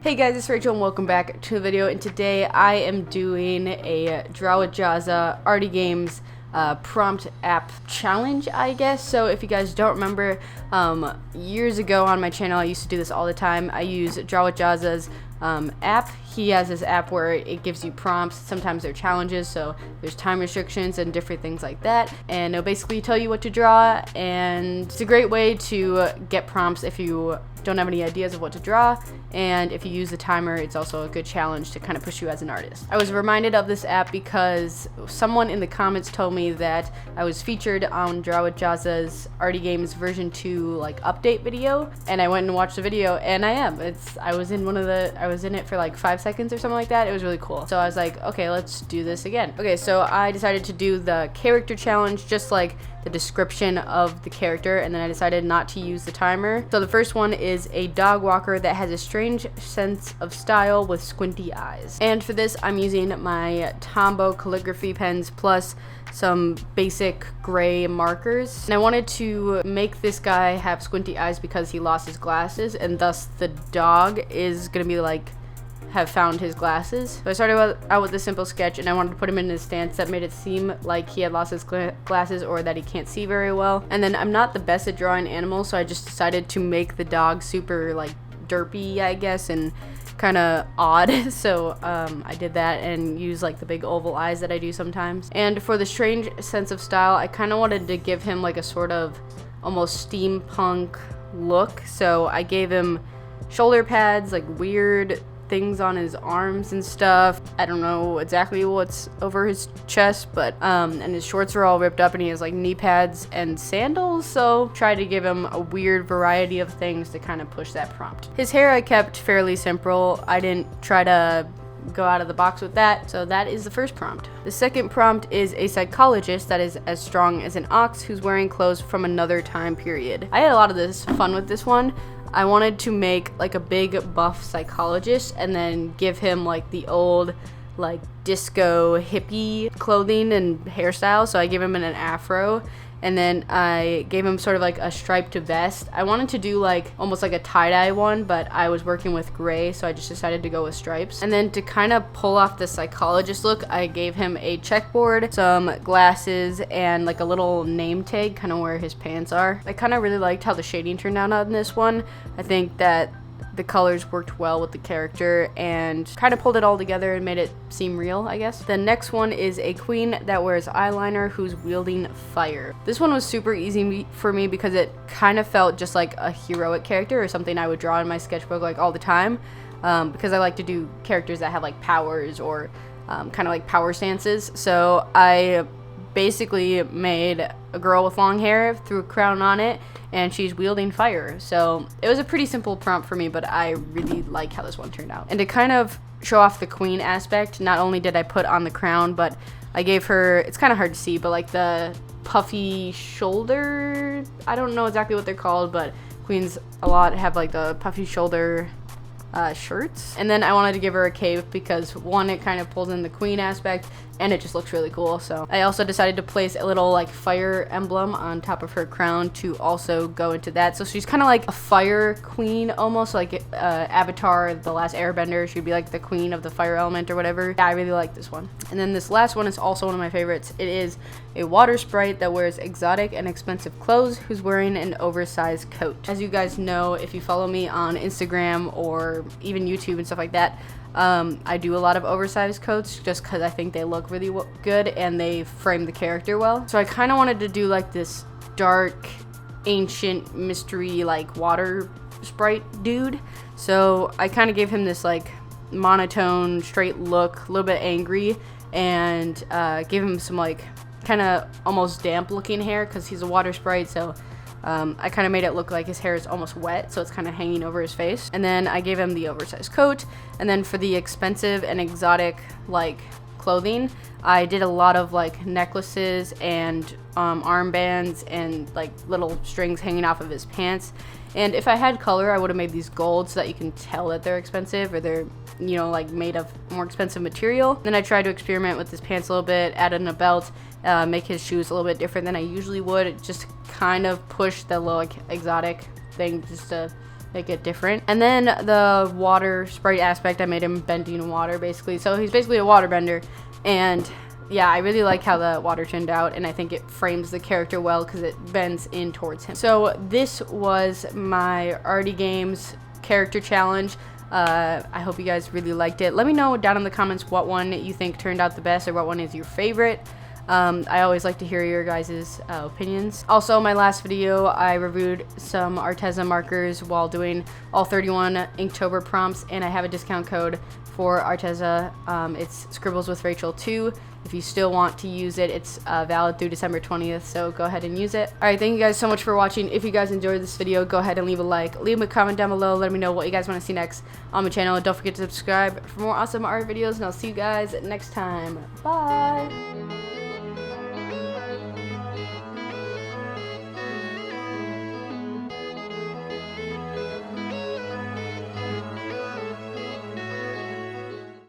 Hey guys, it's Rachel and welcome back to the video, and today I am doing a Draw with Jazza'S Arty Games prompt app challenge, I guess. So if you guys don't remember, years ago on my channel I used to do this all the time. I use Draw with Jazza'S app. He has this app where it gives you prompts. Sometimes they're challenges, so there's time restrictions and different things like that, and it'll basically tell you what to draw, and it's a great way to get prompts if you don't have any ideas of what to draw, and if you use the timer, it's also a good challenge to kind of push you as an artist. I was reminded of this app because someone in the comments told me that I was featured on Draw with Jazza'S Arty Games version 2 like update video, and I went and watched the video, and I was in it for like 5 seconds or something like that. It was really cool. So I was like, okay, let's do this again. Okay, so I decided to do the character challenge, just like the description of the character, and then I decided not to use the timer. So the first one is a dog walker that has a strange sense of style with squinty eyes. And for this, I'm using my Tombow calligraphy pens plus some basic gray markers. And I wanted to make this guy have squinty eyes because he lost his glasses, and thus the dog is gonna be like have found his glasses. So I started out with a simple sketch, and I wanted to put him in a stance that made it seem like he had lost his glasses or that he can't see very well. And then I'm not the best at drawing animals, so I just decided to make the dog super like derpy, I guess, and kind of odd. So I did that and used like the big oval eyes that I do sometimes. And for the strange sense of style, I kind of wanted to give him like a sort of almost steampunk look. So I gave him shoulder pads, like weird things on his arms and stuff. I don't know exactly what's over his chest, but and his shorts are all ripped up, and he has like knee pads and sandals. So try to give him a weird variety of things to kind of push that prompt. His hair I kept fairly simple. I didn't try to go out of the box with that. So that is the first prompt. The second prompt is a psychologist that is as strong as an ox who's wearing clothes from another time period. I had a lot of fun with this one. I wanted to make like a big buff psychologist and then give him like the old like disco hippie clothing and hairstyle. So I gave him an afro, and then I gave him sort of like a striped vest. I wanted to do like almost like a tie-dye one, but I was working with gray, so I just decided to go with stripes. And then to kind of pull off the psychologist look, I gave him a checkboard, some glasses, and like a little name tag kind of where his pants are. I kind of really liked how the shading turned out on this one. I think that the colors worked well with the character and kind of pulled it all together and made it seem real, I guess. The next one is a queen that wears eyeliner who's wielding fire. This one was super easy for me because it kind of felt just like a heroic character or something I would draw in my sketchbook like all the time, because I like to do characters that have like powers or kind of like power stances. So I basically made a girl with long hair, threw a crown on it, and she's wielding fire. So it was a pretty simple prompt for me, but I really like how this one turned out. And to kind of show off the queen aspect, not only did I put on the crown, but I gave her, it's kind of hard to see, but like the puffy shoulder, I don't know exactly what they're called, but queens a lot have like the puffy shoulder shirts. And then I wanted to give her a cape because one, it kind of pulls in the queen aspect, and it just looks really cool. So I also decided to place a little like fire emblem on top of her crown to also go into that. So she's kind of like a fire queen, almost like Avatar, The Last Airbender. She'd be like the queen of the fire element or whatever. Yeah, I really like this one. And then this last one is also one of my favorites. It is a water sprite that wears exotic and expensive clothes who's wearing an oversized coat. As you guys know, if you follow me on Instagram or even YouTube and stuff like that, I do a lot of oversized coats just because I think they look really good and they frame the character well. So I kind of wanted to do like this dark, ancient mystery like water sprite dude. So I kind of gave him this like monotone, straight look, a little bit angry, and gave him some like kind of almost damp looking hair because he's a water sprite. So I kind of made it look like his hair is almost wet, so it's kind of hanging over his face. And then I gave him the oversized coat. And then for the expensive and exotic like clothing, I did a lot of like necklaces and armbands and like little strings hanging off of his pants. And if I had color, I would have made these gold so that you can tell that they're expensive, or they're, you know, like made of more expensive material. Then I tried to experiment with his pants a little bit, added in a belt, make his shoes a little bit different than I usually would, just kind of push the little like exotic thing just to make it different. And then the water sprite aspect, I made him bending water basically. So he's basically a water bender. And yeah, I really like how the water turned out, and I think it frames the character well because it bends in towards him. So this was my Arty Games character challenge. I hope you guys really liked it. Let me know down in the comments what one you think turned out the best or what one is your favorite. I always like to hear your guys' opinions. Also, my last video, I reviewed some Arteza markers while doing all 31 Inktober prompts, and I have a discount code for Arteza. It's Scribbles with Rachel 2. If you still want to use it, it's valid through December 20th, so go ahead and use it. Alright, thank you guys so much for watching. If you guys enjoyed this video, go ahead and leave a like. Leave a comment down below. Let me know what you guys want to see next on my channel. Don't forget to subscribe for more awesome art videos, and I'll see you guys next time. Bye!